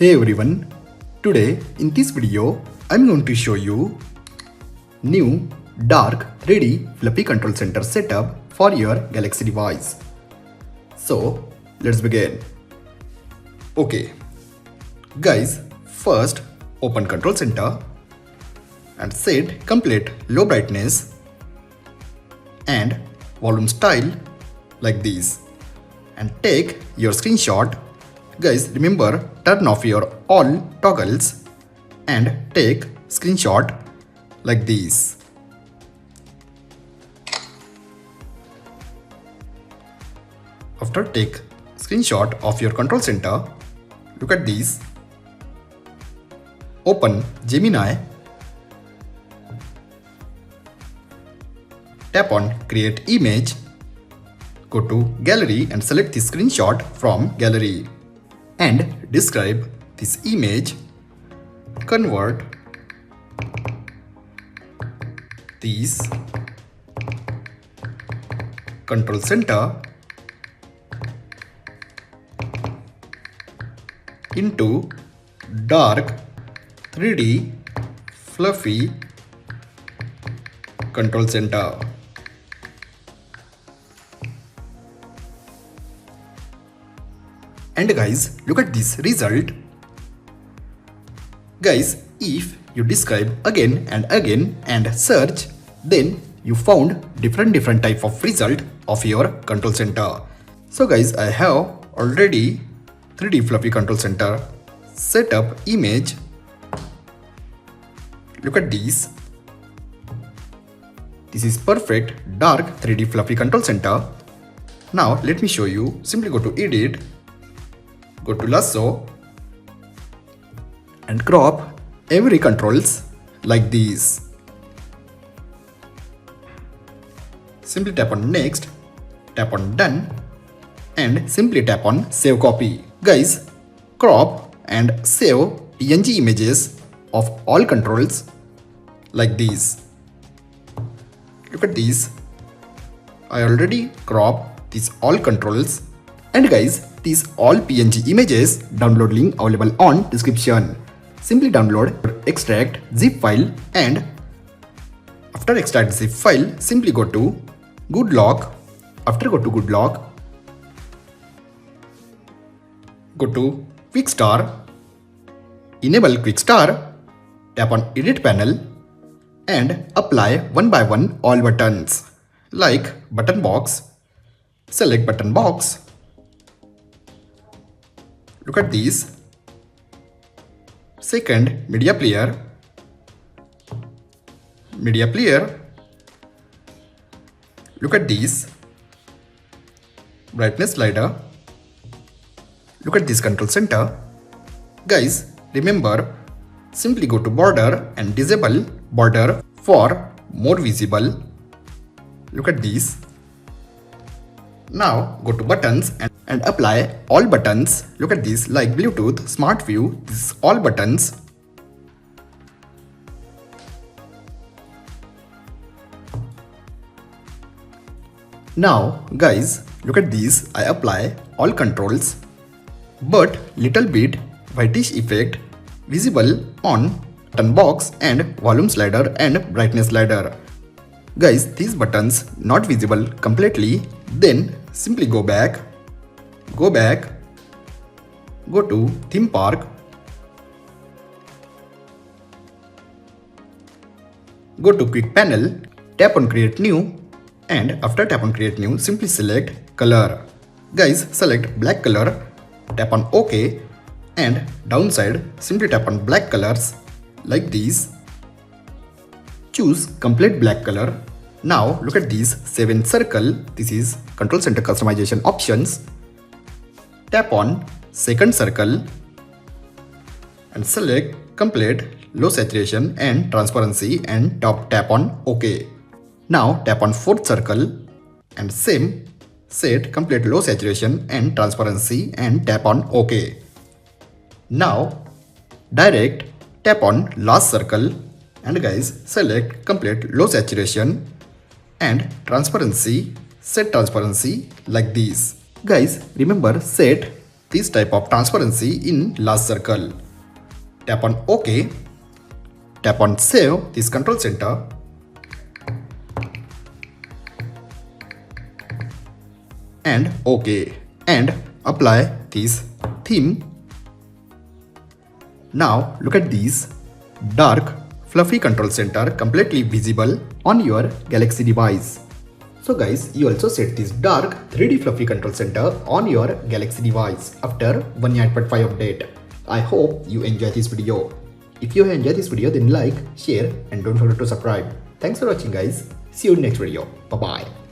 Hey everyone, today in this video I'm going to show you new dark 3D fluffy control center setup for your Galaxy device. So let's begin. Okay guys, first open control center and set complete low brightness and volume style like this and take your screenshot. Guys, remember, turn off your all toggles and take screenshot like this. After take screenshot of your control center, look at this. Open Gemini. Tap on create image. Go to gallery and select the screenshot from gallery. And describe this image. Convert this control center into dark 3D fluffy control center. And guys, look at this result. Guys, if you describe again and again and search, then you found different type of result of your control center. So guys, I have already 3D fluffy control center setup image. Look at this. This is perfect dark 3D fluffy control center. Now let me show you. Simply go to edit. Go to lasso and crop every controls like this. Simply tap on next, tap on done and simply tap on save copy. Guys, crop and save PNG images of all controls like this. Look at this. I already cropped these all controls. And guys, these all PNG images download link available on description. Simply download, extract zip file and after extract zip file, simply go to good lock. After go to good lock, go to QuickStar, enable QuickStar, tap on edit panel and apply one by one all buttons like button box. Select button box. Look at this. Second, media player. Media player. Look at this. Brightness slider. Look at this control center. Guys, remember, simply go to border and disable border for more visible. Look at this. Now go to buttons and apply all buttons. Look at this, like Bluetooth, Smart View, this is all buttons. Now guys, look at this, I apply all controls, but little bit whitish effect visible on button box and volume slider and brightness slider. Guys, these buttons not visible completely. Then simply go back, go to theme park, go to quick panel, tap on create new and after tap on create new, simply select color. Guys, select black color, tap on OK and downside simply tap on black colors like this. Choose complete black color. Now look at this 7 circle. This is control center customization options. Tap on second circle and select complete low saturation and transparency and tap on OK. Now tap on fourth circle and same set complete low saturation and transparency and tap on OK. Now direct tap on last circle and guys, select complete low saturation and transparency, set transparency like this. Guys, remember set this type of transparency in last circle. Tap on OK. Tap on Save this control center. And OK. And apply this theme. Now look at this dark fluffy control center completely visible on your Galaxy device. So guys, you also set this dark 3D fluffy control center on your Galaxy device after 1.8.5 update. I hope you enjoy this video. If you enjoyed this video, then like, share and don't forget to subscribe. Thanks for watching guys. See you in next video. Bye bye.